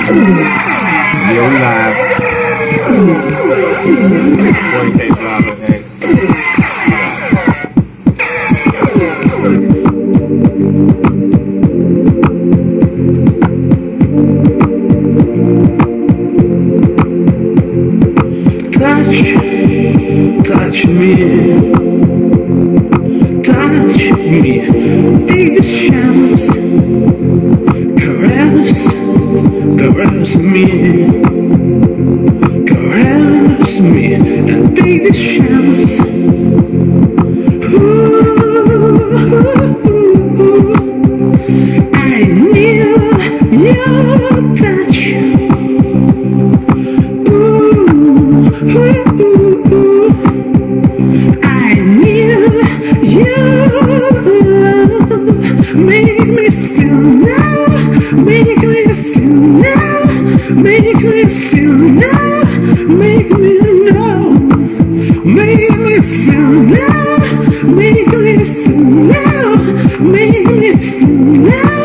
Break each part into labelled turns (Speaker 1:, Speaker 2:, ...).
Speaker 1: Yeah, we live. Boy K-Blao, HOODX.
Speaker 2: Touch me, take the showers, caress me, and take the showers. I need your touch. I need your love. Make me feel now. Make me feel now. Make me feel now. Make me know. Make me feel now. Make me feel now. Make me feel now.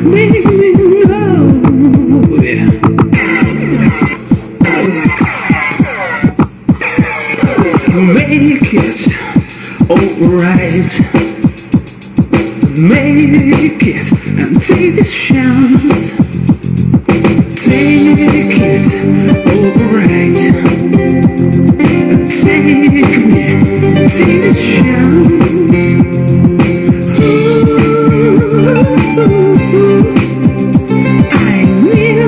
Speaker 2: Make me know. Yeah. Make it alright. Make it and take the chance. Take it alright. Take me, take the chance. I need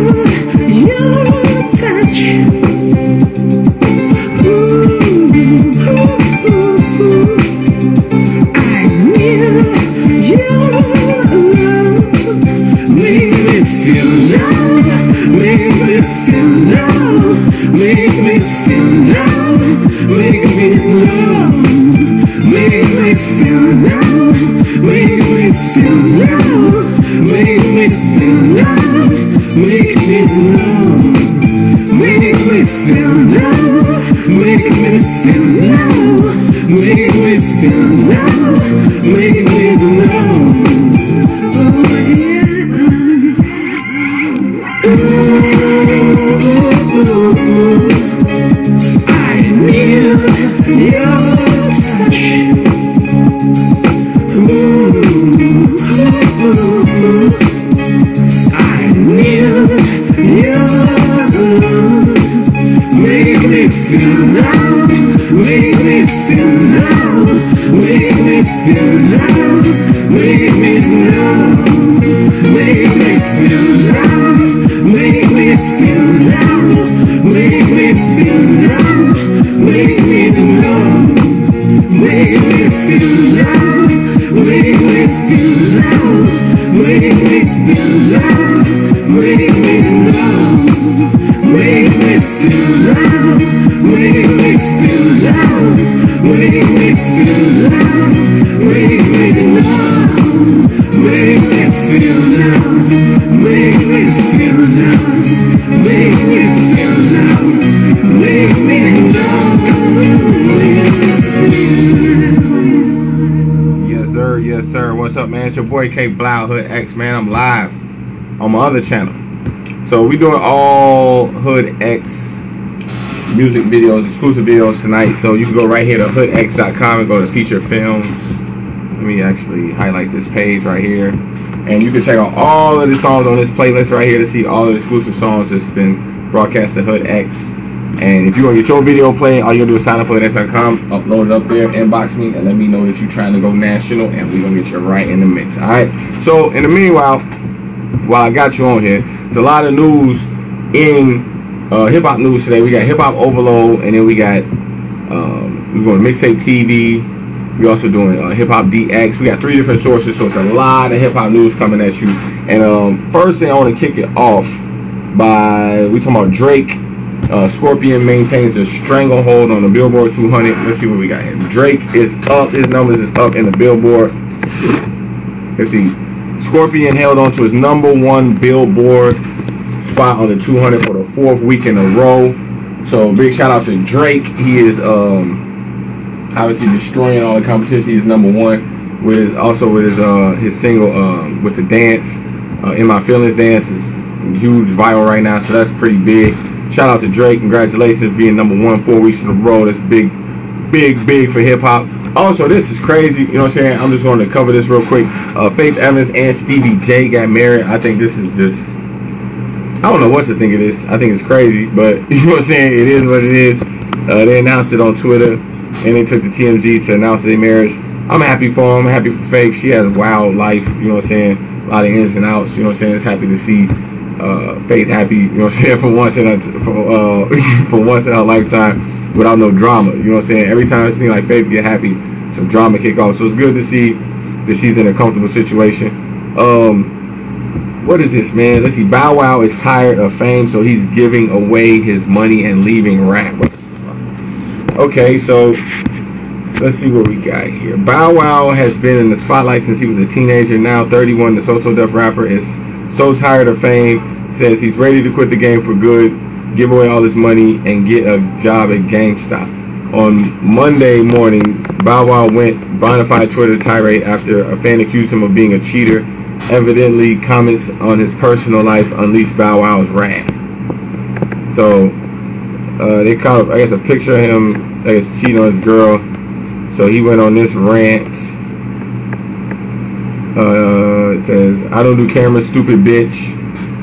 Speaker 2: your touch.
Speaker 1: Yes, sir. What's up, man? It's your boy K-Blao, HOODX, man. I'm live on my other channel. So we doing all HOODX music videos, exclusive videos tonight. So you can go right here to hoodx.com and go to feature films. Let me actually highlight this page right here. And you can check out all of the songs on this playlist right here to see all the exclusive songs that's been broadcast to HOODX. And if you want to get your video played, all you gotta do is sign up for hoodx.com, upload it up there, inbox me, and let me know that you're trying to go national, and we're gonna get you right in the mix. Alright? So in the meanwhile, while I got you on here, there's a lot of news in hip-hop news today. We got hip-hop overload, and then we got we're going to mixtape TV. We're also doing hip-hop DX. We got 3 different sources, so it's a lot of hip-hop news coming at you. And first thing, I want to kick it off by, we talking about Drake. Scorpion maintains a stranglehold on the Billboard 200. Let's see what we got here. Drake is up. His numbers is up in the Billboard. Let's see. Scorpion held on to his #1 Billboard spot on the 200 for the 4th week in a row. So big shout out to Drake. He is obviously destroying all the competition. He's #1 with his single with the dance. In My Feelings dance is going huge viral right now, so that's pretty big. Shout out to Drake. Congratulations being #1 4 weeks in a row. That's big, big, big for hip hop. Also, this is crazy. You know what I'm saying? I'm just going to cover this real quick. Faith Evans and Stevie J got married. I think this is just, I don't know what to think of this. I think it's crazy, but you know what I'm saying? It is what it is. They announced it on Twitter, and they took the TMZ to announce their marriage. I'm happy for them. I'm happy for Faith. She has a wild life. You know what I'm saying? A lot of ins and outs. You know what I'm saying? It's happy to see Faith happy. You know what I'm saying? For once in her lifetime, without no drama. You know what I'm saying? Every time it seems like Faith get happy, some drama kick off. So it's good to see that she's in a comfortable situation. What is this, man? Let's see. Bow Wow is tired of fame, so he's giving away his money and leaving rap. Okay, so let's see what we got here. Bow Wow has been in the spotlight since he was a teenager. Now 31, the So Def rapper is so tired of fame, says he's ready to quit the game for good, give away all his money, and get a job at GameStop. On Monday morning, Bow Wow went bonafide Twitter tirade after a fan accused him of being a cheater. Evidently, comments on his personal life unleashed Bow Wow's wrath. So, they caught, I guess, a picture of him, I guess, cheating on his girl. So he went on this rant. It says, I don't do cameras, stupid bitch.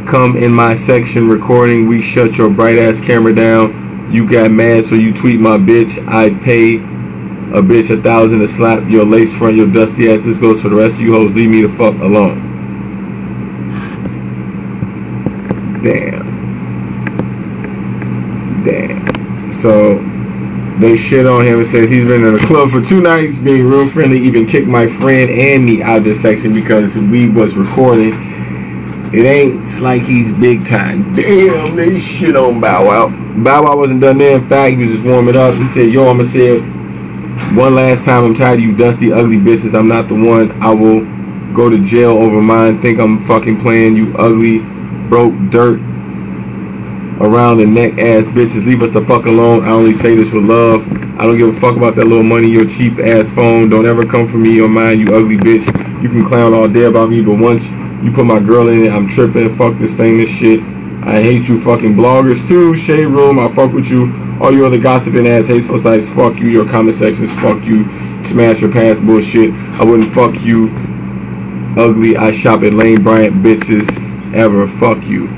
Speaker 1: Come in my section recording, we shut your bright ass camera down. You got mad, so you tweet my bitch. I'd pay a bitch $1,000 to slap your lace front, your dusty ass. This goes for the rest of you hoes. Leave me the fuck alone. Damn. So they shit on him and says he's been in the club for 2 nights, being real friendly, even kicked my friend and me out of this section because we was recording. It ain't like he's big time. Damn, they shit on Bow Wow. Bow Wow wasn't done there. In fact, he was just warming up. He said, yo, I'ma say it one last time. I'm tired of you dusty, ugly bitches. I'm not the one. I will go to jail over mine. Think I'm fucking playing, you ugly, broke dirt around the neck ass bitches. Leave us the fuck alone. I only say this with love. I don't give a fuck about that little money, your cheap ass phone. Don't ever come for me or mine, you ugly bitch. You can clown all day about me, but once you put my girl in it, I'm tripping. Fuck this famous shit. I hate you fucking bloggers too. Shade Room, I fuck with you. All you other gossiping ass hateful sites, fuck you. Your comment sections, fuck you. Smash your past bullshit. I wouldn't fuck you. Ugly, I shop at Lane Bryant bitches ever. Fuck you.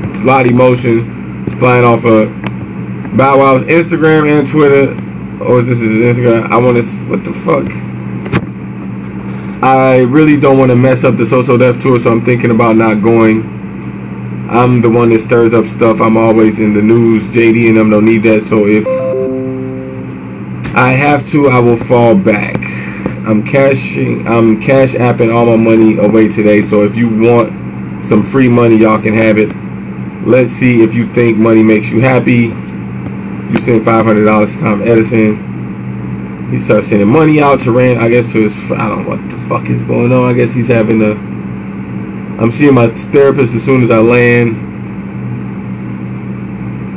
Speaker 1: It's a lot of emotion flying off of Bow Wow's Instagram and Twitter. Oh, this is his Instagram. I want to, what the fuck? I really don't want to mess up the So Def tour, so I'm thinking about not going. I'm the one that stirs up stuff. I'm always in the news. JD and them don't need that, so if I have to, I will fall back. I'm cash apping all my money away today, so if you want some free money, y'all can have it. Let's see if you think money makes you happy. You send $500 to Tom Edison. He starts sending money out to Rand, I guess to his, I don't know what the fuck is going on. I guess he's having a, I'm seeing my therapist as soon as I land.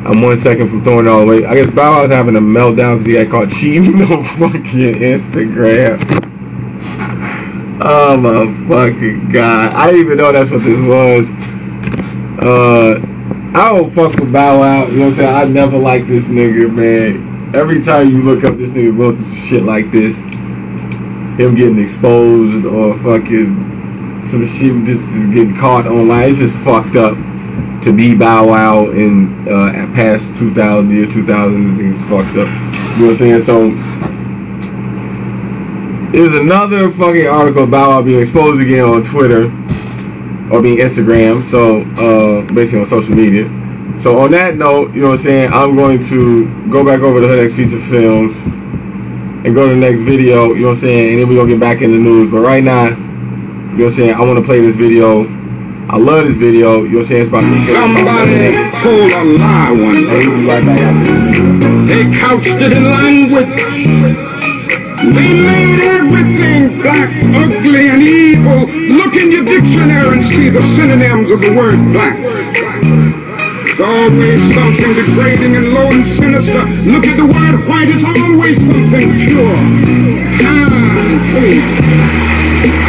Speaker 1: I'm 1 second from throwing it all away. I guess Bow Wow's having a meltdown because he got caught cheating on fucking Instagram. Oh my fucking god. I didn't even know that's what this was. I don't fuck with Bow Wow. You know what I'm saying? I never liked this nigga, man. Every time you look up this nigga go through some shit like this, him getting exposed or fucking some shit just getting caught online, it's just fucked up to be Bow Wow in past 2000, year 2000, I think it's fucked up. You know what I'm saying? So there's another fucking article about Bow Wow being exposed again on Twitter or being Instagram, so basically on social media. So on that note, you know what I'm saying, I'm going to go back over to HOODX feature films and go to the next video, you know what I'm saying, and then we're going to get back in the news. But right now, you know what I'm saying, I want to play this video. I love this video, you know what I'm saying, it's about me.
Speaker 3: Somebody told a lie one day.
Speaker 1: We'll be right back after this video.
Speaker 3: They couched it in language. They made everything black, ugly, and evil. Look in your dictionary and see the synonyms of the word black. There's always something degrading and low and sinister. Look at the word white, it's always something pure, kind, clean.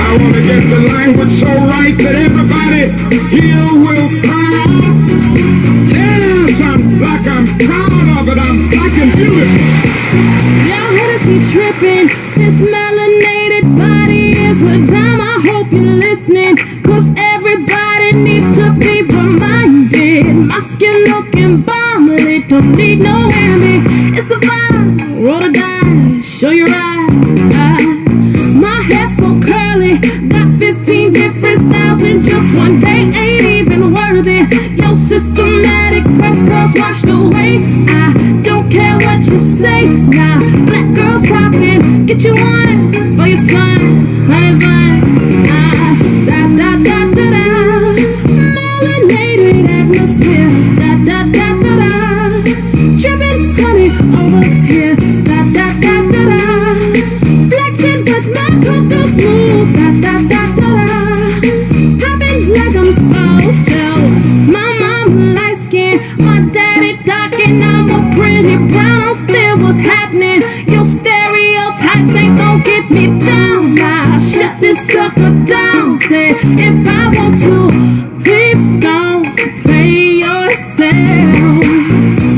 Speaker 3: I want to get the language so right that everybody here will cry. Yes, I'm black, I'm proud of it, I'm black and beautiful.
Speaker 4: Y'all haters be tripping. This melanated body is a dime. I hope you're listening, cause everybody needs to be reminded. My skin looking bomb, but it don't need no hammy. It's a vibe, roll the dice, show your eyes. My hair's so curly, got 15 different styles in just one day. Ain't even worthy. Yo, systematic press girls washed away. I don't care what you say. Nah, black girls poppin', get you one for your son. Melanated atmosphere. Drippin' honey over here. Flexin' but my cocoa smooth. Poppin' like I'm supposed to. My mama light skin, my daddy dark, and I'm a pretty brown. I'm still what's happening. Your stereotypes ain't gon' get me down. Now shut this sucker down. Say if I want to, please don't play yourself.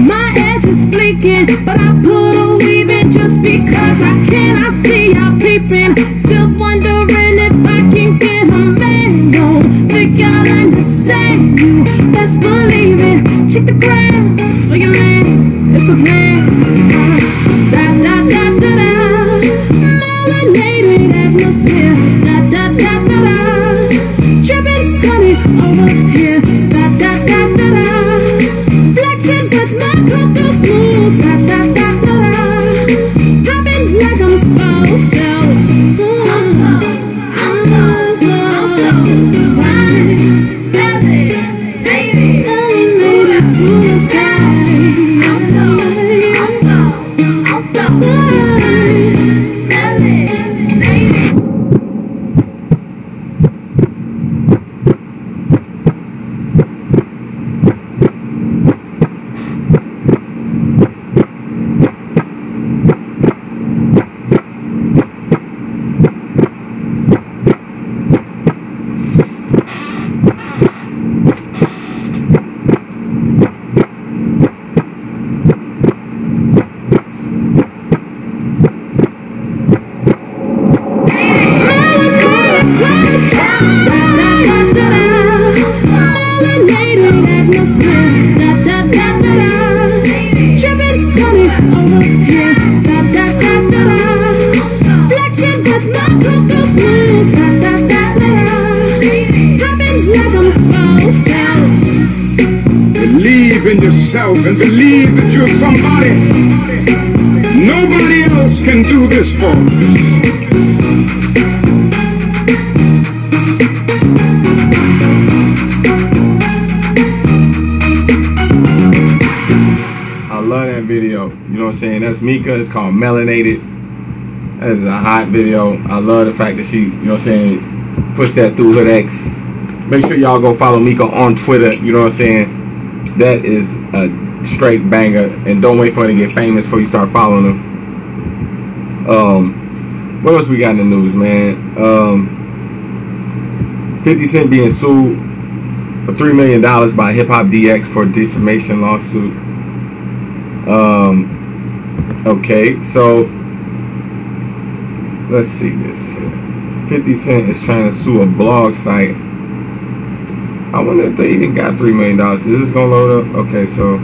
Speaker 4: My edge is blinking, but I put a weave in just because I can. I see y'all peeping, still wondering if I can get a man. Don't think y'all understand. You best believe it. Check the ground for your man. It's a plan. Melanated atmosphere. Drippin' honey over here. Flexin' but my cocoa smooth. Poppin' like I'm supposed to. Elevated to the sky.
Speaker 3: Believe in yourself and believe that you're somebody. Nobody else can do this for us.
Speaker 1: I love that video. You know what I'm saying? That's Mika. It's called Melanated. That is a hot video. I love the fact that she, you know what I'm saying, pushed that through HOODX. Make sure y'all go follow Mika on Twitter. You know what I'm saying? That is a straight banger. And don't wait for her to get famous before you start following her. What else we got in the news, man? 50 Cent being sued for $3 million by HOODX for defamation lawsuit. Okay, so let's see this. 50 Cent is trying to sue a blog site. I wonder if they even got $3 million. Is this gonna load up? Okay, so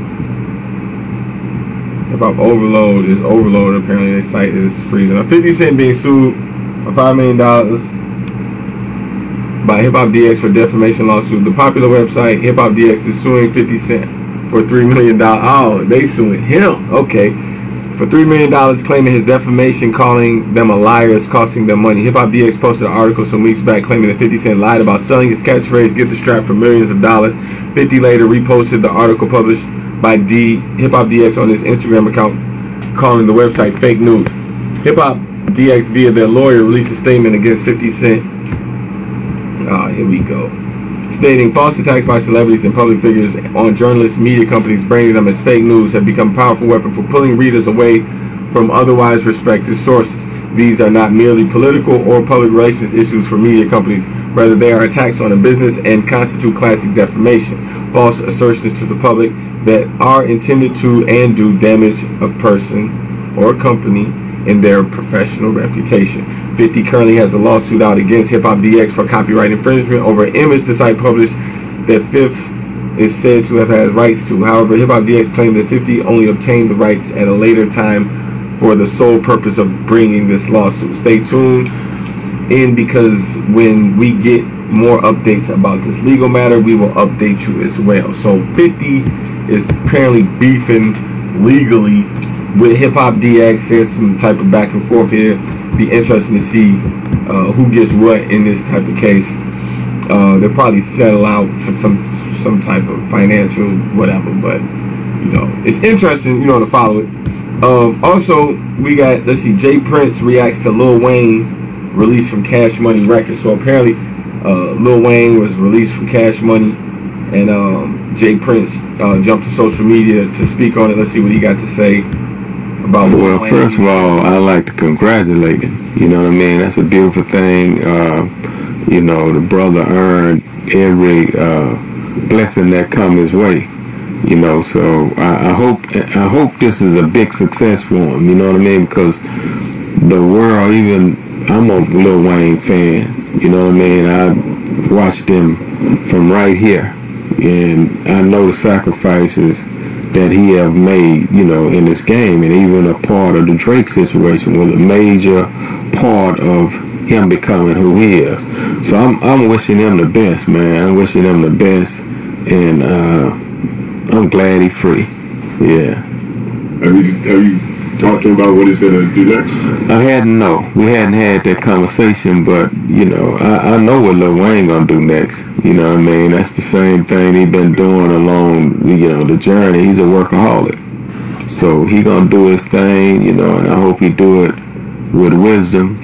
Speaker 1: Hip-Hop Overload is overloaded. Apparently their site is freezing up. 50 Cent being sued for $5 million by HOODX for defamation lawsuit. The popular website HOODX is suing 50 Cent for $3 million. Oh, they suing him. Okay. For $3 million, claiming his defamation, calling them a liar, is costing them money. HOODX posted an article some weeks back claiming that 50 Cent lied about selling his catchphrase, "Get the strap," for millions of dollars. 50 later reposted the article published by HOODX on his Instagram account, calling the website fake news. HOODX, via their lawyer, released a statement against 50 Cent. Oh, here we go. Stating false attacks by celebrities and public figures on journalists, media companies, branding them as fake news, have become a powerful weapon for pulling readers away from otherwise respected sources. These are not merely political or public relations issues for media companies. Rather, they are attacks on a business and constitute classic defamation, false assertions to the public that are intended to and do damage a person or a company in their professional reputation. 50 currently has a lawsuit out against Hip Hop DX for copyright infringement over an image the site published that Fifth is said to have had rights to. However, Hip Hop DX claimed that 50 only obtained the rights at a later time for the sole purpose of bringing this lawsuit. Stay tuned in, because when we get more updates about this legal matter, we will update you as well. So 50 is apparently beefing legally with Hip Hop DX. There's some type of back and forth here. Be interesting to see who gets what in this type of case. They'll probably settle out for some type of financial whatever, but you know, it's interesting, you know, to follow it. Also, we got, let's see, Jay Prince reacts to Lil Wayne released from Cash Money Records. So apparently Lil Wayne was released from Cash Money, and Jay Prince jumped to social media to speak on it. Let's see what he got to say about Lil Wayne.
Speaker 5: First of all, I'd like to congratulate him. You know what I mean? That's a beautiful thing. You know, the brother earned every blessing that come his way. You know, so I hope this is a big success for him. You know what I mean? Because the world, even I'm a Lil Wayne fan. You know what I mean? I watched him from right here, and I know the sacrifices that he have made, you know, in this game, and even a part of the Drake situation was a major part of him becoming who he is. So I'm wishing him the best, man. I'm wishing him the best, and I'm glad he's free. Yeah.
Speaker 6: Have you talked to him about what he's gonna do next?
Speaker 5: I hadn't. No, we hadn't had that conversation. But you know, I know what Lil Wayne gonna do next. You know what I mean? That's the same thing he been doing along, you know, the journey. He's a workaholic, so he gonna do his thing. You know, and I hope he do it with wisdom,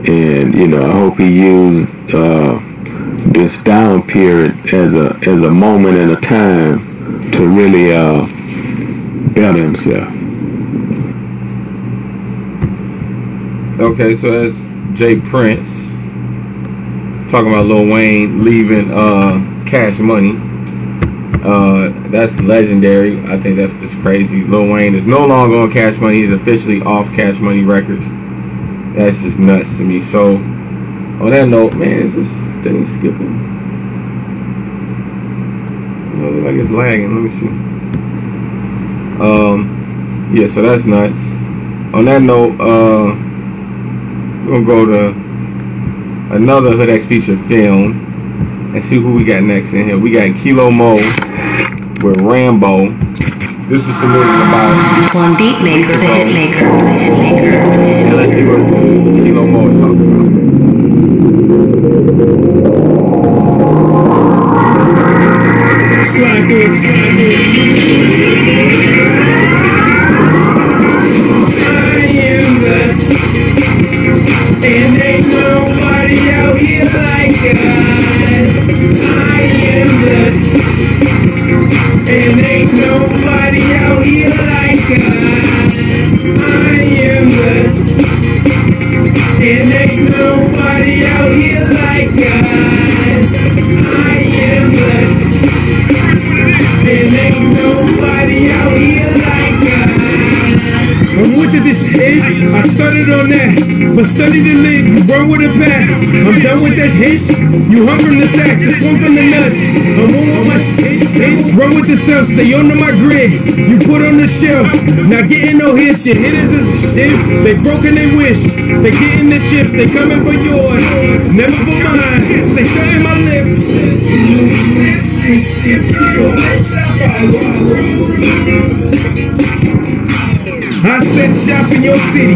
Speaker 5: and you know, I hope he used this down period as a moment and a time to really better himself.
Speaker 1: Okay, so that's Jay Prince talking about Lil Wayne leaving Cash Money. That's legendary. I think that's just crazy. Lil Wayne is no longer on Cash Money. He's officially off Cash Money Records. That's just nuts to me. So on that note, man, is this thing skipping? Look like it's lagging. Let me see. Yeah, so that's nuts. On that note, we're gonna go to another HOODX feature film and see who we got next in here. We got Kilo Mo with Rambo. This is some movie about
Speaker 7: one beat maker, the hit maker, the hit maker.
Speaker 1: And let's see what Kilo Mo is talking about.
Speaker 3: Slide through it, slide through it, slide through it. I am the, and ain't nobody out here like us. I am the, and ain't nobody out here like us. I am the, and ain't nobody out here like us. I am the, and ain't nobody out here like us. I'm with it, this is. I started on that, but studied the lid. You run with a bat. I'm done with that hiss. You hung from the sacks, the swamp from the nuts. I'm on with my hiss. Run with the cells, stay under my grid. You put on the shelf, not getting no hits. Your hitters is shit. They broken they wish. They getting the chips, they coming for yours. Never for mine. Say shutting my lips. I set shop in your city.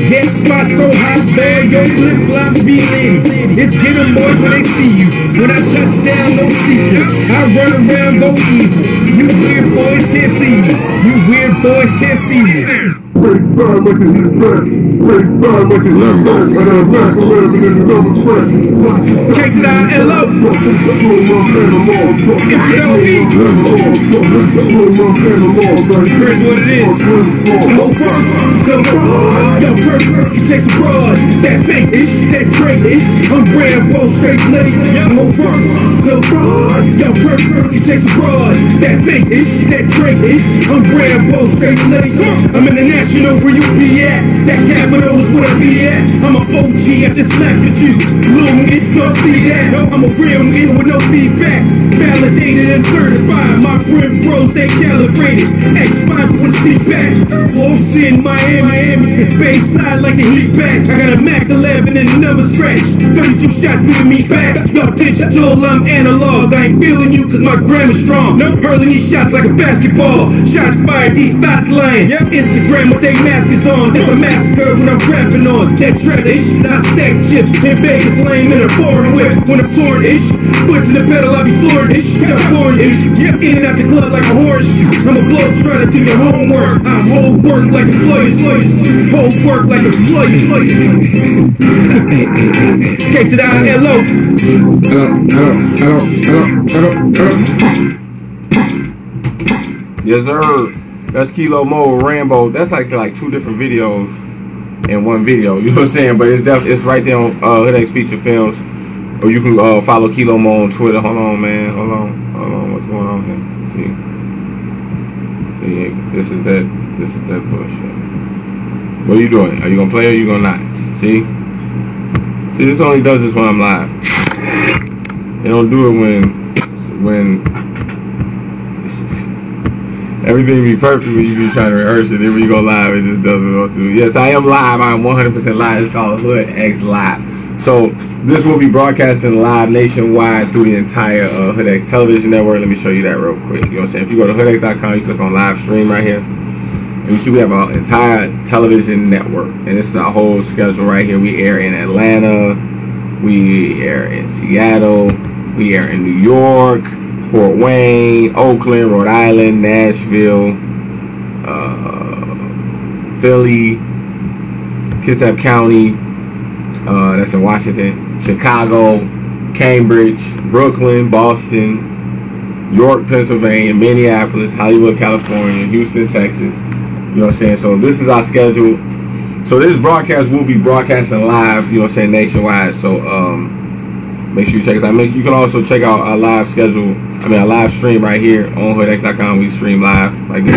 Speaker 3: Get spots so hot there, your flip-flops be litty. It's get 'em boys when they see you. When I touch down, no secret. I run around, go evil. You weird boys can't see me. You weird boys can't see me. K to the L-O. Here's what it is. No front, yo, perfect, you chase abroad. That fake-ish, that Drake-ish. I'm Rambo, straight late. No front, yo, perfect, you chase abroad. That fake-ish, that Drake-ish. I'm Rambo, straight late. I'm international, where you be at? That capital is where I be at. I'm an OG, I just laughed at you. Little niggas don't see that. I'm a real nigga with no feedback. Validated and certified. My brim bros, they calibrated. X5 with C-back. Wolves in Miami. Bayside like the heat back. I got a Mac 11 and another scratch. 32 shots beating me back. Y'all digital, I'm analog. I ain't feeling you cause my grammar's strong. No hurling these shots like a basketball. Shots fired, these thoughts lying. Instagram with they maskers on. There's a massacre when I'm rapping on. That tradish, I stack chips. In Vegas lane in a foreign whip. When I'm touring-ish. Foot to the pedal, I be flooring-ish. California, in and out the club like a horse. I'm a globe trying to do your homework. I hold work like a floyd. Hold work like a floyd. K to the L-O.
Speaker 1: Yes, sir. That's K-Blao Mo Rambo. That's like two different videos in one video. You know what I'm saying? But it's right there on HOODX Feature Films. Or you can follow K-Blao Mo on Twitter. Hold on, man. Hold on. What's going on here? See, this is that bullshit. What are you doing? Are you gonna play or are you gonna not? See, this only does this when I'm live. They don't do it when everything be perfect when you be trying to rehearse it. Then when you go live, it just doesn't know what to do. Yes, I am live. I am 100% live. It's called HOODX Live. So this will be broadcasting live nationwide through the entire HOODX television network. Let me show you that real quick. You know what I'm saying? If you go to HOODX.com, you click on live stream right here. And you see we have an entire television network. And this is our whole schedule right here. We air in Atlanta. We air in Seattle. We air in New York, Fort Wayne, Oakland, Rhode Island, Nashville, Philly, Kitsap County, that's in Washington, Chicago, Cambridge, Brooklyn, Boston, York, Pennsylvania, Minneapolis, Hollywood, California, Houston, Texas. You know what I'm saying? So this is our schedule. So this broadcast will be broadcasting live, you know what I'm saying, nationwide. So make sure you check us out. You can also check out our live schedule. Our live stream right here on HOODX.com. We stream live like this.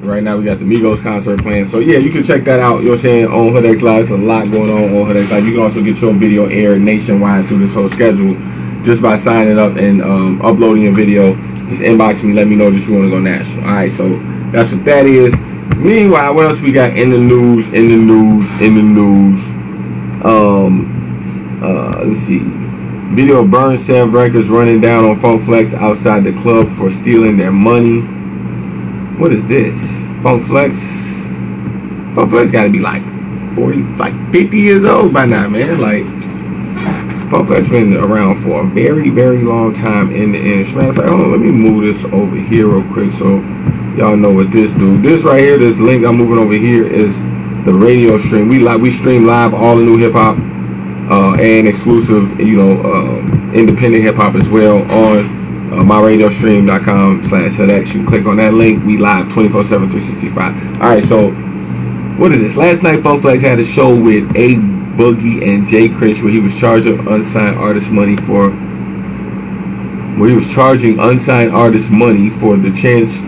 Speaker 1: Right now we got the Migos concert playing. So yeah, you can check that out. You know what I'm saying, on HOODX Live. There's a lot going on HOODX Live. You can also get your video aired nationwide through this whole schedule just by signing up and uploading your video. Just inbox me, let me know that you want to go national. Alright, so that's what that is. Meanwhile, what else we got in the news? Let's see. Video of Burn Sam Records running down on Funk Flex outside the club for stealing their money. What is this? Funk Flex gotta be like 50 years old by now, man. Like, Funk Flex been around for a very, very long time in the industry. Matter of fact, hold on, let me move this over here real quick so y'all know what this do. This right here, this link I'm moving over here is the radio stream. We stream live all the new hip hop and exclusive, independent hip hop as well on myradiostream.com/HOODX. You can click on that link. We live 24/7, 365. All right, so what is this? Last night, Funk Flex had a show with A Boogie and Jay Krish where he was charging unsigned artist money for the chance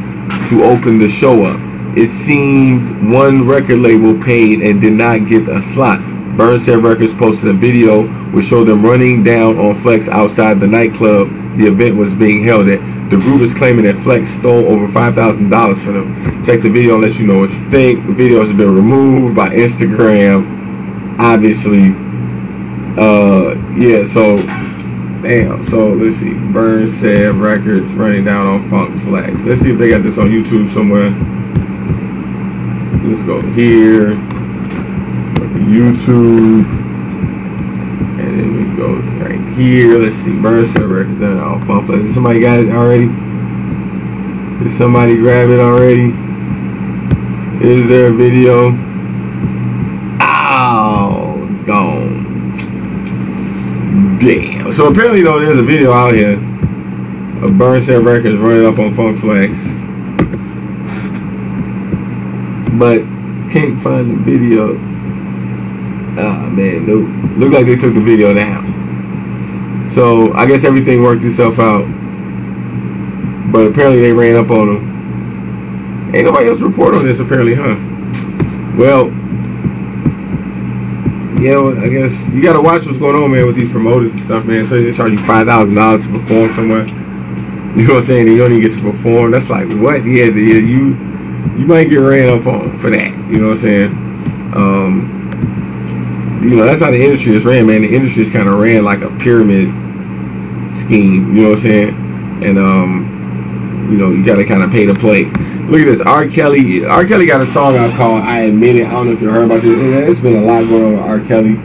Speaker 1: to open the show up. It seemed one record label paid and did not get a slot. Burn Sam Records posted a video which showed them running down on Flex outside the nightclub the event was being held at. The group is claiming that Flex stole over $5,000 from them. Check the video and let you know what you think. The video has been removed by Instagram, obviously. So let's see. Burn Sam Records running down on Funk Flex. Let's see if they got this on YouTube somewhere. Let's go here. YouTube, and then we go right here. Let's see, Burn Sam Records on Funk Flex. Somebody got it already? Did somebody grab it already? Is there a video? Oh, it's gone. Damn. So apparently though, there's a video out here of Burnset Records running up on Funk Flex, but can't find the video. Ah man, nope. Look like they took the video down. So I guess everything worked itself out, but apparently they ran up on him. Ain't nobody else report on this apparently, huh? Well, yeah, well, I guess you gotta watch what's going on, man, with these promoters and stuff, man. So they charge you $5,000 to perform somewhere. You know what I'm saying? And you don't even get to perform. That's like what? Yeah, you might get ran up on for that. You know what I'm saying? You know, that's how the industry is ran, man. The industry is kind of ran like a pyramid scheme. You know what I'm saying? And you know, you gotta kind of pay to play. Look at this, R. Kelly got a song out called "I Admit It." I don't know if you heard about this. There's been a lot going on with R. Kelly.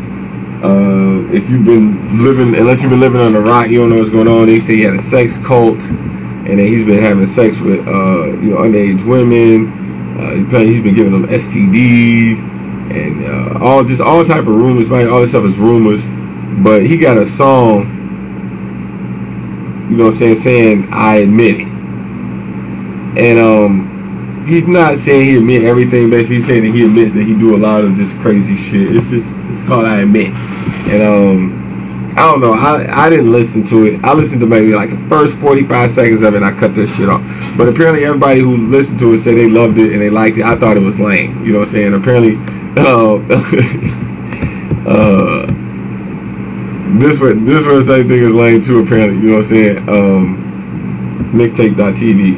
Speaker 1: If you've been living, unless you've been living on the rock, you don't know what's going on. They say he had a sex cult, and then he's been having sex with you know, underage women. He's been giving them STDs and all type of rumors. All this stuff is rumors, but he got a song, you know what I'm saying "I Admit It," and he's not saying he admit everything. Basically, he's saying that he admits that he do a lot of just crazy shit. It's called "I Admit," and I don't know. I didn't listen to it. I listened to maybe like the first 45 seconds of it, and I cut this shit off. But apparently, everybody who listened to it said they loved it and they liked it. I thought it was lame. You know what I'm saying? Apparently, this one the same thing is lame too. Apparently, you know what I'm saying? Mixtape.tv.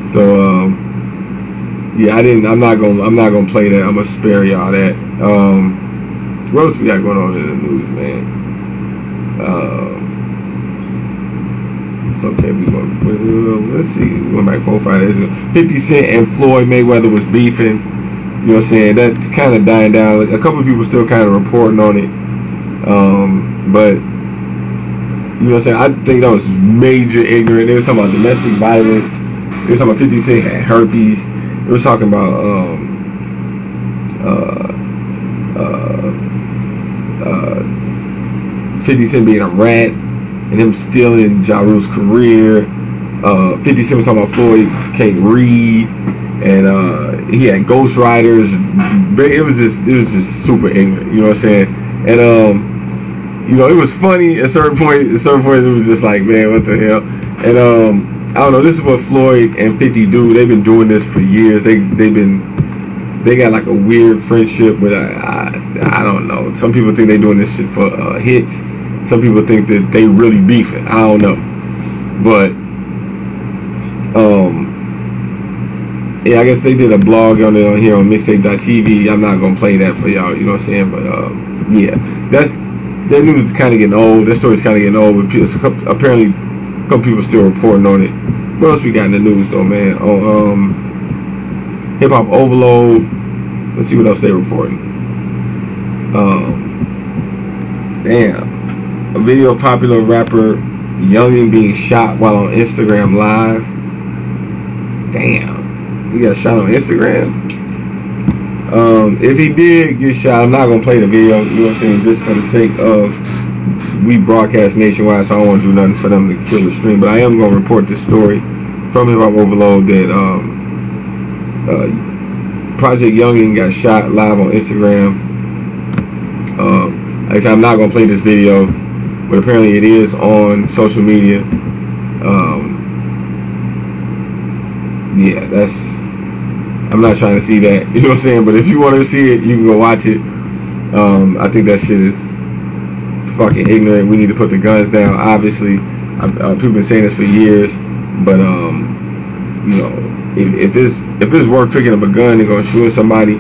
Speaker 1: So yeah, I'm not gonna play that. I'm gonna spare y'all that. What else we got going on in the news, man? Okay, let's see. We went back 4 or 5 days ago. 50 Cent and Floyd Mayweather was beefing. You know what I'm saying? That's kind of dying down. Like, a couple of people still kind of reporting on it. But you know what I'm saying? I think that was major ignorant. They were talking about domestic violence. They were talking about 50 Cent had herpes. They were talking about 50 Cent being a rat and him stealing Ja Rule's career. 50 Cent was talking about Floyd can't read, and he had ghostwriters. It was just super ignorant. You know what I'm saying? And you know, it was funny at certain points. It was just like, man, what the hell? And I don't know. This is what Floyd and 50 do. They've been doing this for years. They got like a weird friendship, but I don't know. Some people think they're doing this shit for hits. Some people think that they really beefing. I don't know. But yeah, I guess they did a blog on it on here on mixtape.tv. I'm not gonna play that for y'all, you know what I'm saying? But yeah, that news is kind of getting old. That story's kind of getting old. But apparently, a couple people still reporting on it. What else we got in the news though, man? On Hip Hop Overload. Let's see what else they're reporting. Damn. A video of popular rapper Youngin being shot while on Instagram Live. Damn. He got shot on Instagram. If he did get shot, I'm not gonna play the video, you know what I'm saying, just for the sake of we broadcast nationwide, so I don't want to do nothing for them to kill the stream. But I am gonna report this story from Hip Hop Overload that Project Youngin got shot live on Instagram. Like I said, I'm not gonna play this video, but apparently it is on social media. Yeah, I'm not trying to see that, you know what I'm saying, but if you want to see it, you can go watch it. I think that shit is fucking ignorant. We need to put the guns down. Obviously, people been saying this for years, but you know, if it's worth picking up a gun and going shooting somebody,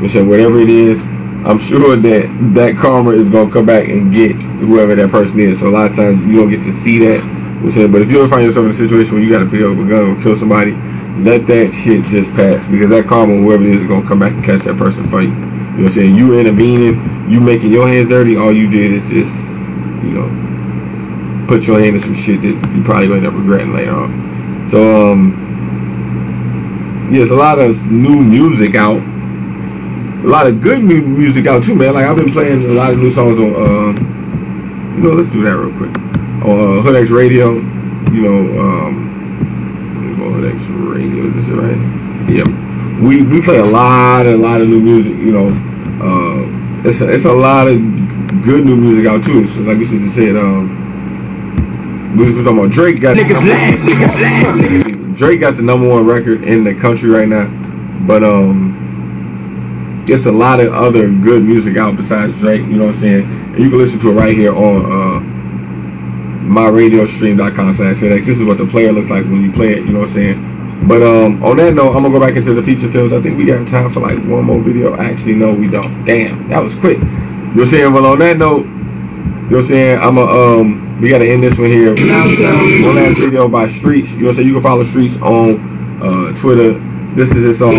Speaker 1: you know, whatever it is, I'm sure that karma is gonna come back and get whoever that person is. So a lot of times you don't get to see that. You know, but if you ever find yourself in a situation where you got to pick up a gun or kill somebody, let that shit just pass, because that karma, whoever it is gonna come back and catch that person for you. You know what I'm saying? You intervening, you making your hands dirty, all you did is just, you know, put your hand in some shit that you probably gonna end up regretting later on. So there's a lot of new music out. A lot of good new music out too, man. Like I've been playing a lot of new songs on, let's do that real quick. On HOODX Radio, HOODX Radio, is this it right? Yeah. We play a lot of new music, it's a lot of good new music out too. So like we just said, we was talking about Drake got Drake got the #1 record in the country right now, but there's a lot of other good music out besides Drake, you know what I'm saying? And you can listen to it right here on myradiostream.com/HOODX. This is what the player looks like when you play it, you know what I'm saying? But on that note, I'm gonna go back into the feature films. I think we got time for like one more video. Actually, no, we don't. Damn, that was quick. You know what I'm saying? Well, on that note, you know what I'm saying? We gotta end this one here. One last video by Streets. You know what I'm saying? You can follow Streets on Twitter. This is his song.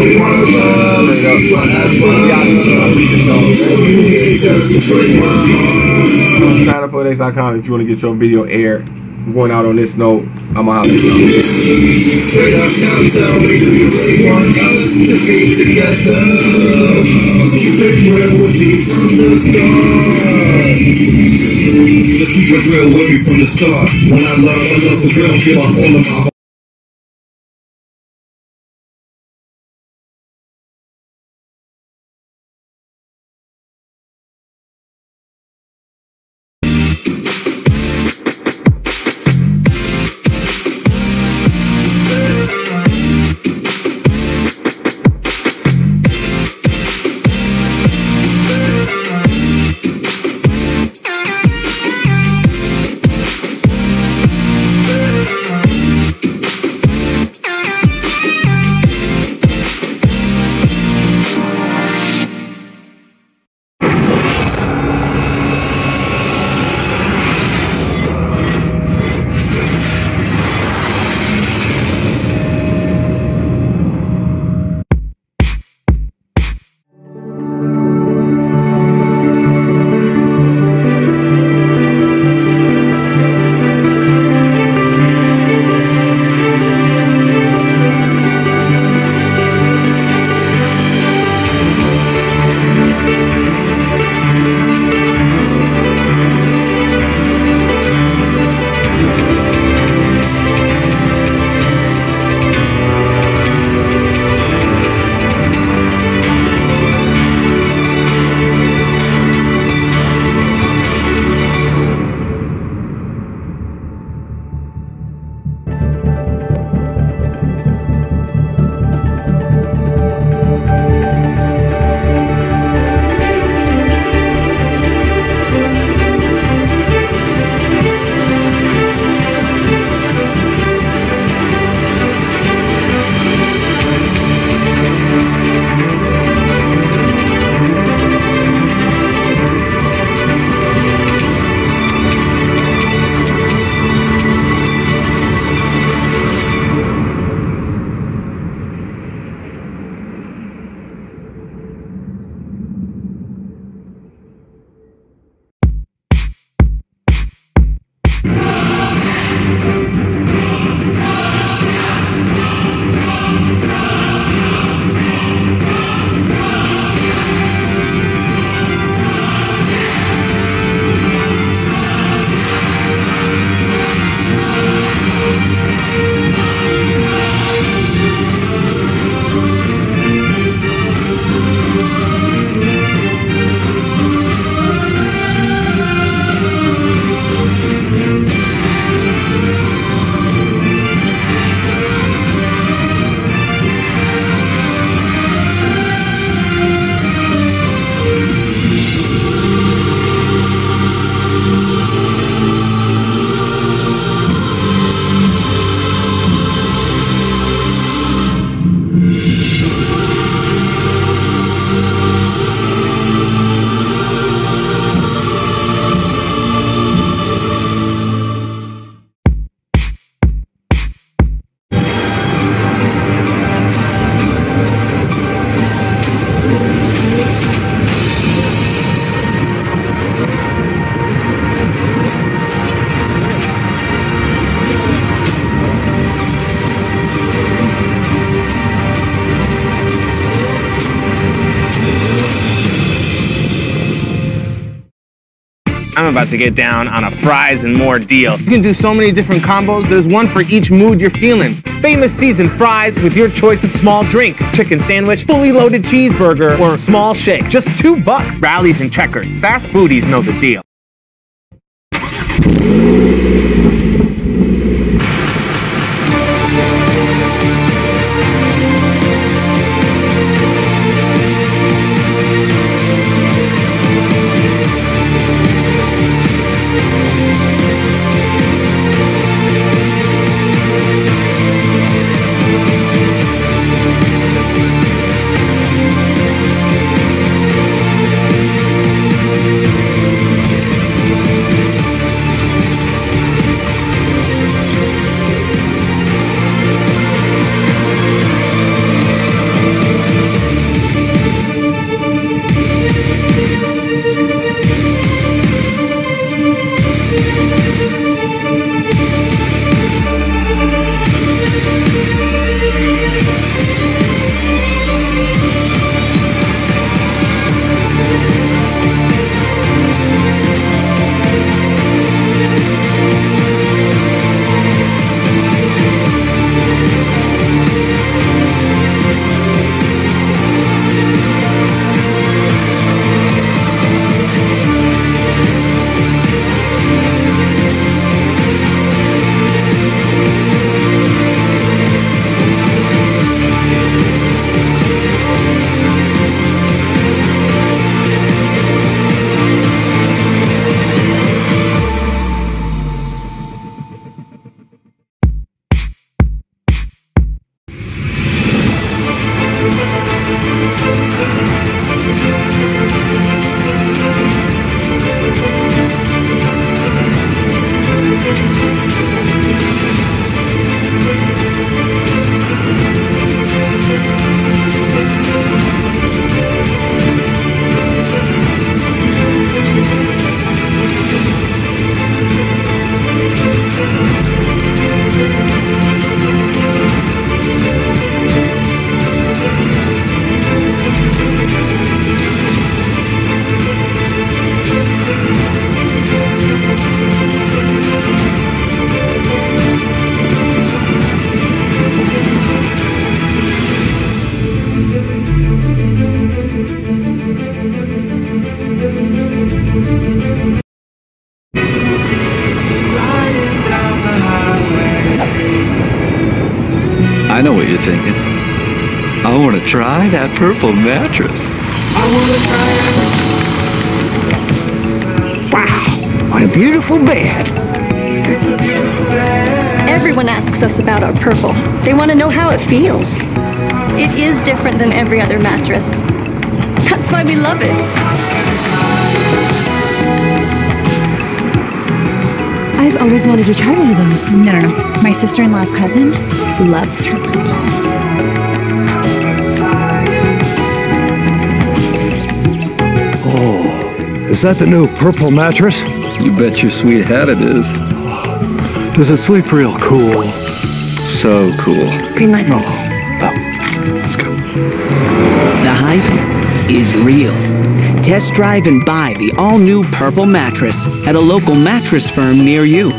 Speaker 1: HOODX.com if you want to get your video aired. I'm going out on this note. I'm out.
Speaker 2: Straight up now, tell me, do you really want us to be together? Keep it real with me from the start. Just keep it real with me from the start. When I love for real, give up all of my
Speaker 1: I'm about to get down on a fries and more deal. You can do so many different combos. There's one for each mood you're feeling. Famous seasoned fries with your choice of small drink, chicken sandwich, fully loaded cheeseburger, or small shake. Just $2. Rallies and checkers. Fast foodies know the deal.
Speaker 8: I know what you're thinking. I want to try that purple mattress.
Speaker 9: Wow, what a beautiful bed.
Speaker 10: Everyone asks us about our purple. They want to know how it feels. It is different than every other mattress. That's why we love it.
Speaker 11: I've always wanted to try one of those.
Speaker 12: No. My sister-in-law's cousin loves her purple.
Speaker 9: Oh, is that the new purple mattress?
Speaker 8: You bet your sweet hat it is.
Speaker 9: Does it sleep real cool?
Speaker 8: So cool.
Speaker 11: Green light.
Speaker 9: Let's go.
Speaker 13: The hype is real. Test drive and buy the all-new purple mattress at a local mattress firm near you.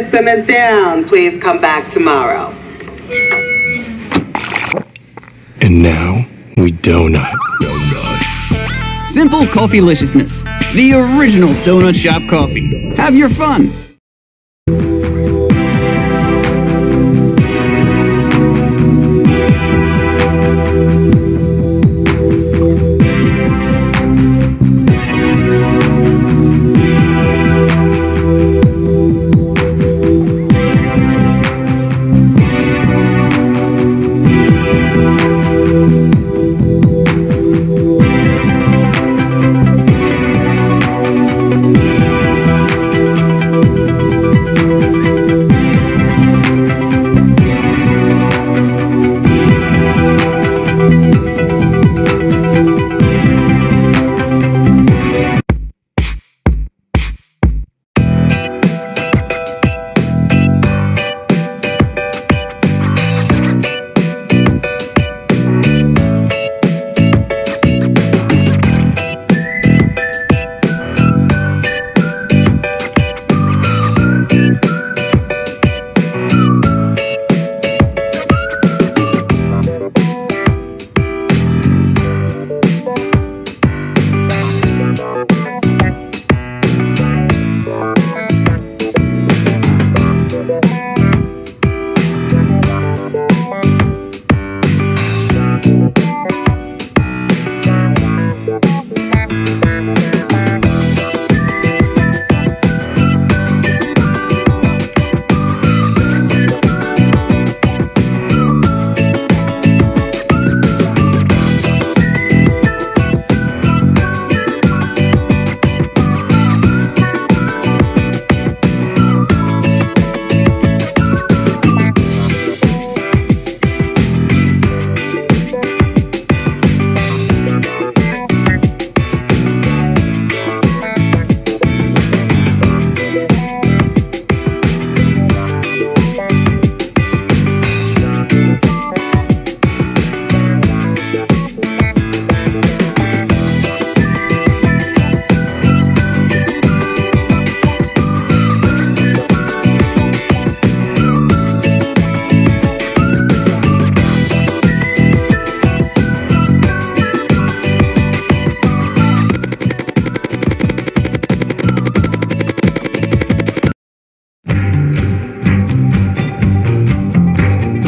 Speaker 14: system is down. Please come back tomorrow.
Speaker 15: And now, we donut.
Speaker 13: Simple coffee-liciousness. The original donut shop coffee. Have your fun.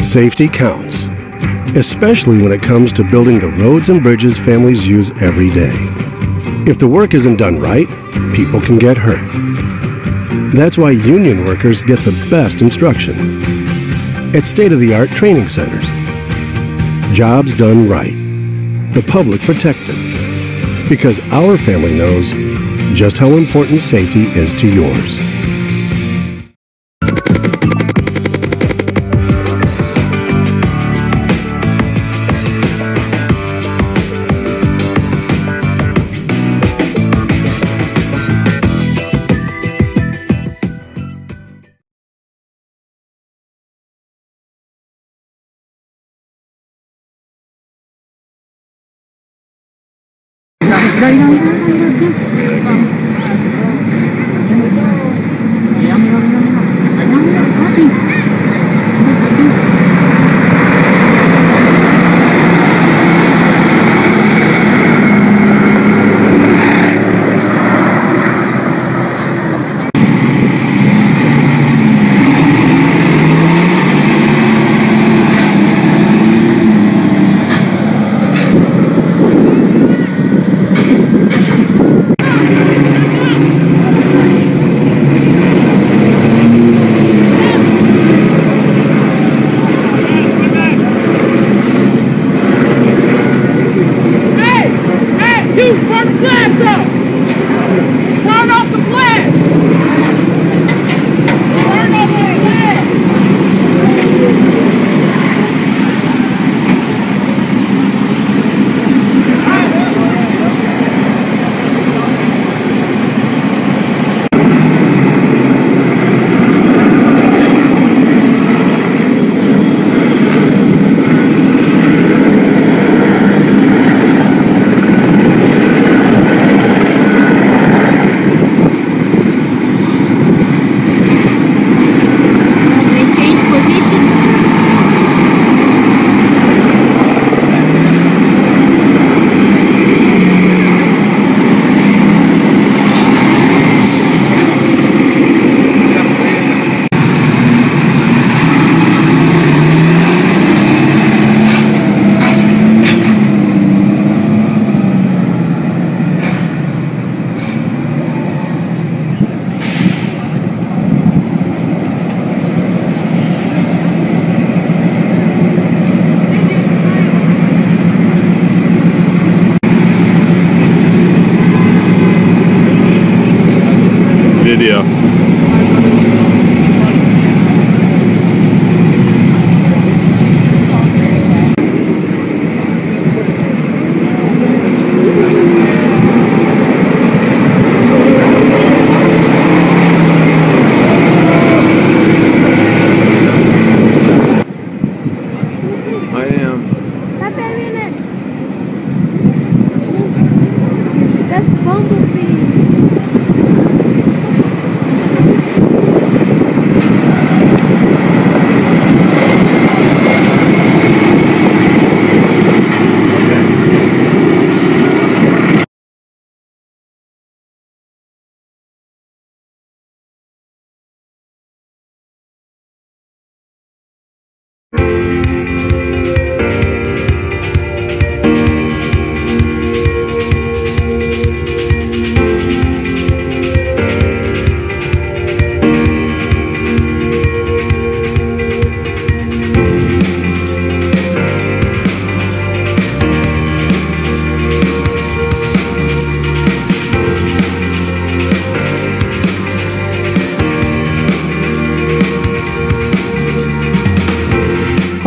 Speaker 15: Safety counts, especially when it comes to building the roads and bridges families use every day. If the work isn't done right, people can get hurt. That's why union workers get the best instruction at state-of-the-art training centers. Jobs done right, the public protected, because our family knows just how important safety is to yours.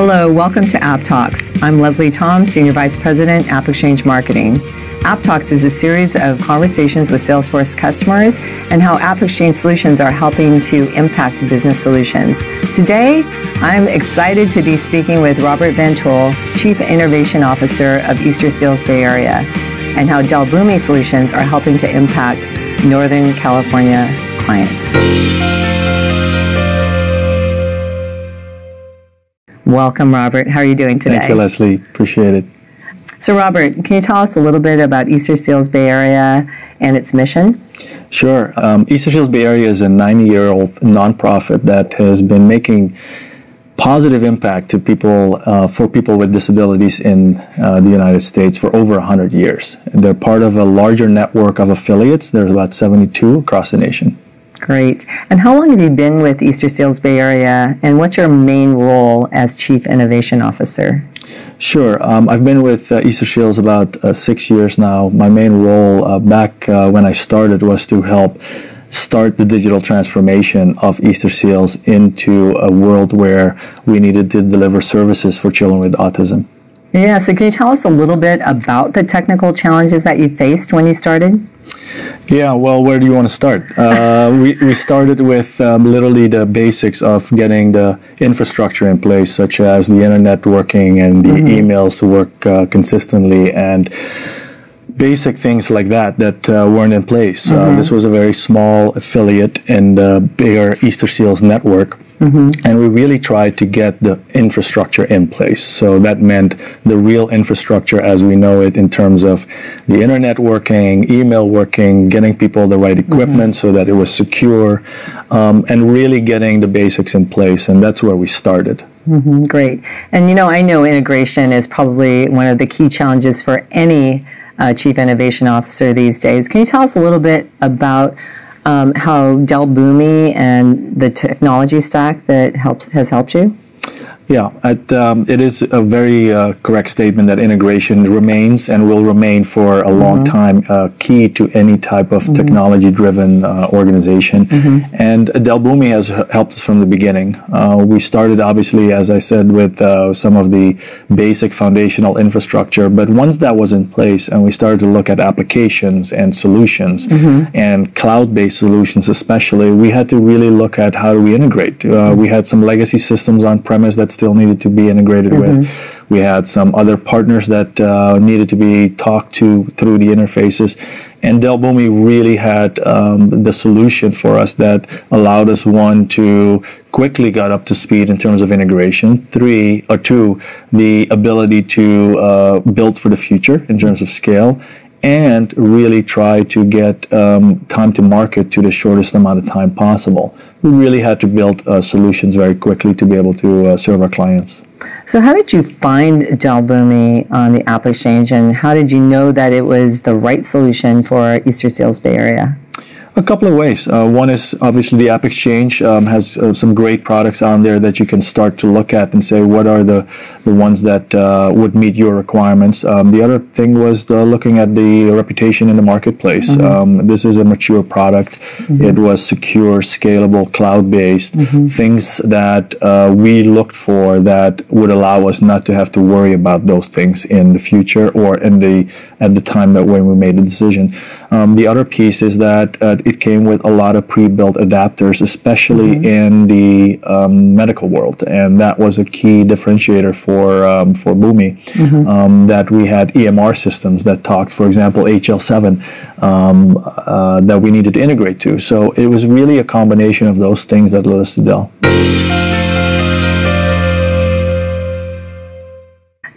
Speaker 16: Hello, welcome to App Talks. I'm Leslie Tom, Senior Vice President, App Exchange Marketing. App Talks is a series of conversations with Salesforce customers and how App Exchange solutions are helping to impact business solutions. Today, I'm excited to be speaking with Robert Van Tool, Chief Innovation Officer of Easter Seals Bay Area, and how Del Boomi solutions are helping to impact Northern California clients. Welcome, Robert. How are you doing today?
Speaker 17: Thank you, Leslie. Appreciate it.
Speaker 16: So, Robert, can you tell us a little bit about Easter Seals Bay Area and its mission?
Speaker 17: Sure. Easter Seals Bay Area is a 90-year-old nonprofit that has been making positive impact to people, for people with disabilities in the United States for over 100 years. They're part of a larger network of affiliates. There's about 72 across the nation.
Speaker 16: Great. And how long have you been with Easter Seals Bay Area, and what's your main role as Chief Innovation Officer?
Speaker 17: Sure. I've been with Easter Seals about 6 years now. My main role back when I started was to help start the digital transformation of Easter Seals into a world where we needed to deliver services for children with autism.
Speaker 16: Yeah, so can you tell us a little bit about the technical challenges that you faced when you started?
Speaker 17: Yeah, well, where do you want to start? We started with literally the basics of getting the infrastructure in place, such as the internet working and the emails to work consistently, and basic things like that weren't in place. This was a very small affiliate in the bigger Easter Seals network. And we really tried to get the infrastructure in place. So that meant the real infrastructure as we know it in terms of the internet working, email working, getting people the right equipment so that it was secure, and really getting the basics in place. And that's where we started.
Speaker 16: Great. And I know integration is probably one of the key challenges for any Chief Innovation Officer these days. Can you tell us a little bit about how Del Boomi and the technology stack that has helped you?
Speaker 17: Yeah, it is a very correct statement that integration remains and will remain for a long time key to any type of technology-driven organization. And Del Boomi has helped us from the beginning. We started, obviously, as I said, with some of the basic foundational infrastructure, but once that was in place and we started to look at applications and solutions and cloud-based solutions especially, we had to really look at how do we integrate. We had some legacy systems on-premise that still needed to be integrated with. We had some other partners that needed to be talked to through the interfaces. And Del Boomi really had the solution for us that allowed us, one, to quickly got up to speed in terms of integration, two, the ability to build for the future in terms of scale, and really try to get time to market to the shortest amount of time possible. We really had to build solutions very quickly to be able to serve our clients.
Speaker 16: So how did you find Del Boomi on the App Exchange, and how did you know that it was the right solution for Easter Seals Bay Area?
Speaker 17: A couple of ways. One is obviously the App Exchange has some great products on there that you can start to look at and say what are the ones that would meet your requirements. The other thing was looking at the reputation in the marketplace. This is a mature product. It was secure, scalable, cloud-based, things that we looked for that would allow us not to have to worry about those things in the future or at the time that when we made the decision. The other piece is that it came with a lot of pre-built adapters, especially in the medical world, and that was a key differentiator for Boomi. That we had EMR systems that talked, for example, HL7 that we needed to integrate to. So it was really a combination of those things that led us to Dell.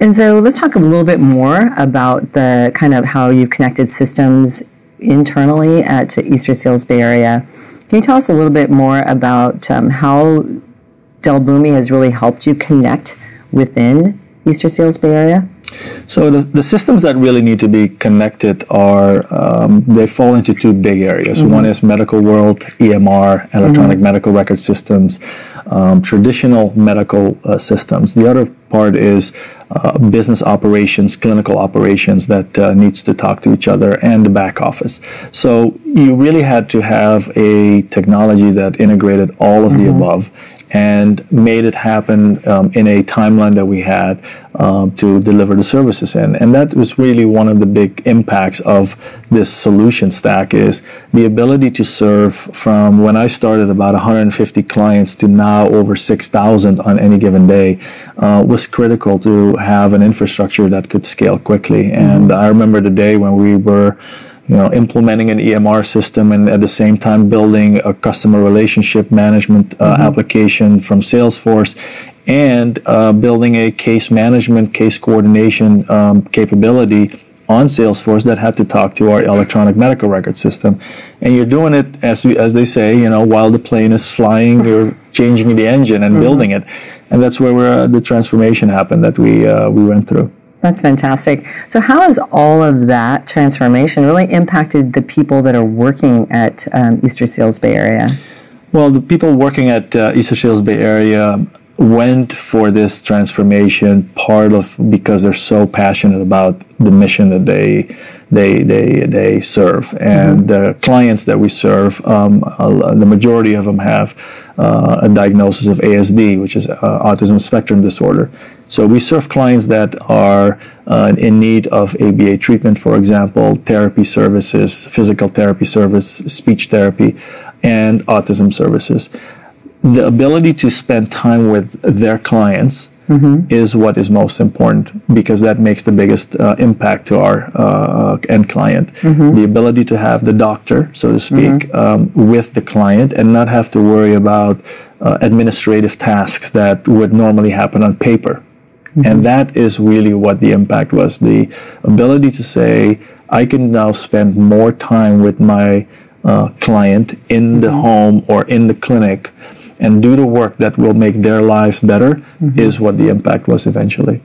Speaker 16: And so let's talk a little bit more about the kind of how you've connected systems internally at Easter Seals Bay Area. Can you tell us a little bit more about how Del Boomi has really helped you connect within Easter Seals Bay Area?
Speaker 17: So the systems that really need to be connected are, they fall into two big areas. One is medical world, EMR, electronic medical record systems, traditional medical systems. The other part is business operations, clinical operations that needs to talk to each other, and the back office. So you really had to have a technology that integrated all of the above and made it happen in a timeline that we had to deliver the services in. And that was really one of the big impacts of this solution stack, is the ability to serve from when I started about 150 clients to now over 6,000 on any given day was critical to have an infrastructure that could scale quickly. And I remember the day when we were implementing an EMR system and at the same time building a customer relationship management application from Salesforce, and building a case management, case coordination capability on Salesforce that had to talk to our electronic medical record system. And you're doing it, as they say, while the plane is flying, you're changing the engine and building it. And that's where the transformation happened that we went through.
Speaker 16: That's fantastic. So how has all of that transformation really impacted the people that are working at East Sales Bay Area?
Speaker 17: Well, the people working at East Sales Bay Area went for this transformation because they're so passionate about the mission that they serve. And the clients that we serve, the majority of them have a diagnosis of ASD, which is autism spectrum disorder. So we serve clients that are in need of ABA treatment, for example, therapy services, physical therapy service, speech therapy, and autism services. The ability to spend time with their clients is what is most important, because that makes the biggest impact to our end client. The ability to have the doctor, so to speak, with the client and not have to worry about administrative tasks that would normally happen on paper. And that is really what the impact was. The ability to say, I can now spend more time with my client in the home or in the clinic and do the work that will make their lives better is what the impact was eventually.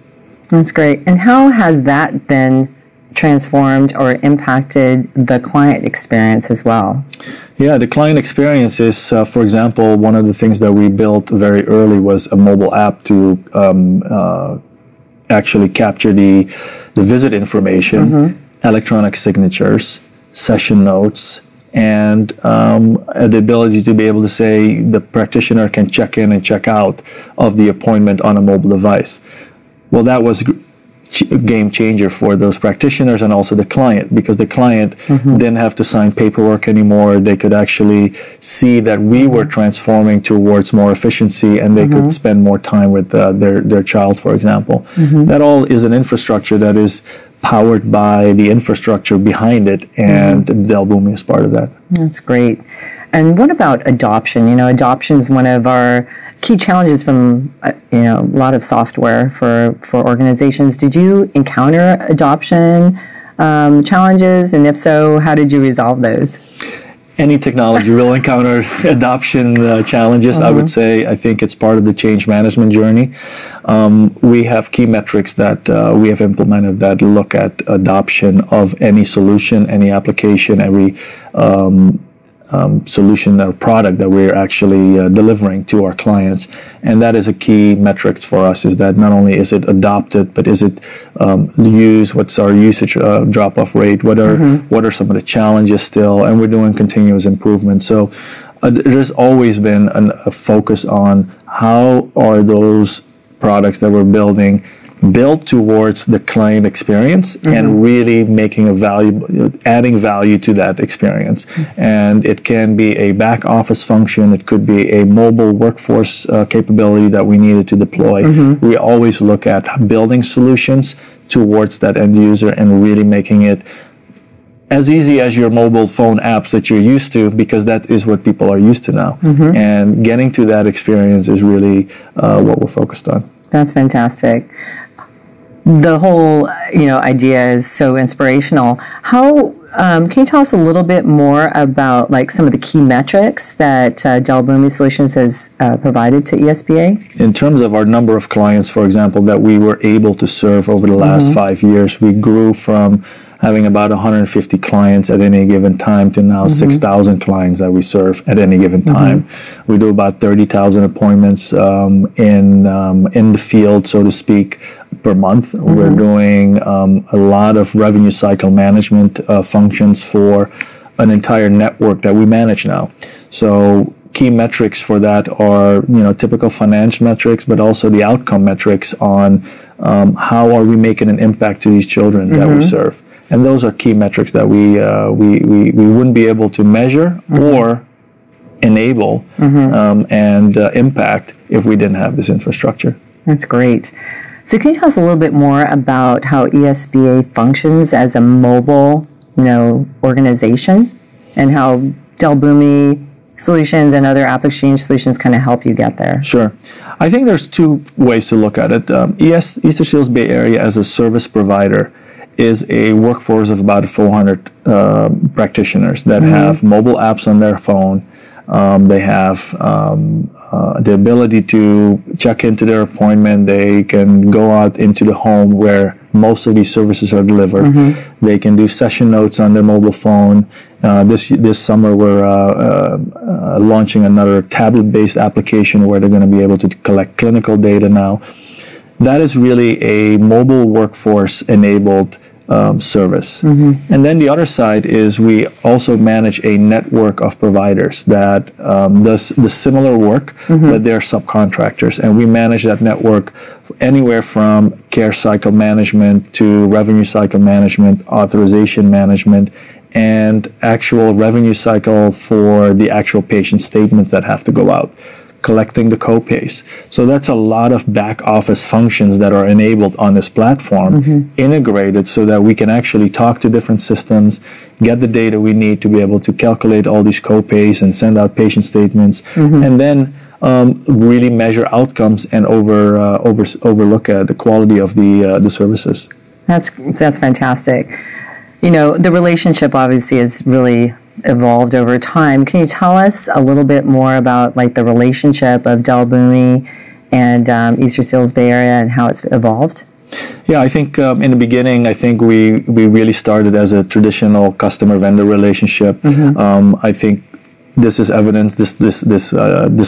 Speaker 16: That's great. And how has that then transformed or impacted the client experience as well?
Speaker 17: Yeah, the client experience is, for example, one of the things that we built very early was a mobile app to actually capture the visit information, electronic signatures, session notes, and the ability to be able to say the practitioner can check in and check out of the appointment on a mobile device. Well, that was a game changer for those practitioners and also the client, because the client didn't have to sign paperwork anymore. They could actually see that we were transforming towards more efficiency, and they could spend more time with their child, for example. That all is an infrastructure that is powered by the infrastructure behind it, and Del Boomi is part of that.
Speaker 16: That's great. And what about adoption? Adoption is one of our key challenges from a lot of software for organizations. Did you encounter adoption challenges, and if so, how did you resolve those?
Speaker 17: Any technology will encounter adoption challenges. I would say, I think it's part of the change management journey. We have key metrics that we have implemented that look at adoption of any solution, any application, every solution or product that we're actually delivering to our clients. And that is a key metric for us, is that not only is it adopted, but is it used, what's our usage drop-off rate, what are some of the challenges still, and we're doing continuous improvement. So there's always been a focus on how are those products that we're building built towards the client experience and really making adding value to that experience. And it can be a back office function, it could be a mobile workforce capability that we needed to deploy. We always look at building solutions towards that end user and really making it as easy as your mobile phone apps that you're used to, because that is what people are used to now. And getting to that experience is really what we're focused on.
Speaker 16: That's fantastic. The whole, idea is so inspirational. How can you tell us a little bit more about some of the key metrics that Del Boomi Solutions has provided to ESBA?
Speaker 17: In terms of our number of clients, for example, that we were able to serve over the last 5 years, we grew from having about 150 clients at any given time to now 6,000 clients that we serve at any given time. We do about 30,000 appointments in the field, so to speak, per month. We're doing a lot of revenue cycle management functions for an entire network that we manage now. So key metrics for that are, typical finance metrics, but also the outcome metrics on how are we making an impact to these children that we serve. And those are key metrics that we wouldn't be able to measure or enable and impact if we didn't have this infrastructure.
Speaker 16: That's great. So can you tell us a little bit more about how ESBA functions as a mobile, organization, and how Del Boomi Solutions and other App Exchange solutions kind of help you get there?
Speaker 17: Sure. I think there's two ways to look at it. Eastern Seals Bay Area as a service provider is a workforce of about 400 practitioners that have mobile apps on their phone. They have the ability to check into their appointment. They can go out into the home where most of these services are delivered. They can do session notes on their mobile phone. This summer, we're launching another tablet-based application where they're going to be able to collect clinical data now. That is really a mobile workforce-enabled service. And then the other side is we also manage a network of providers that does the similar work, but they're subcontractors. And we manage that network anywhere from care cycle management to revenue cycle management, authorization management, and actual revenue cycle for the actual patient statements that have to go out, collecting the co-pays. So that's a lot of back office functions that are enabled on this platform, integrated so that we can actually talk to different systems, get the data we need to be able to calculate all these co-pays and send out patient statements, and then really measure outcomes and overlook the quality of the services.
Speaker 16: That's fantastic. The relationship obviously has really evolved over time. Can you tell us a little bit more about the relationship of Del Boomi and Eastern Seals Bay Area and how it's evolved?
Speaker 17: Yeah, I think in the beginning, I think we really started as a traditional customer-vendor relationship. I think this is evidence. This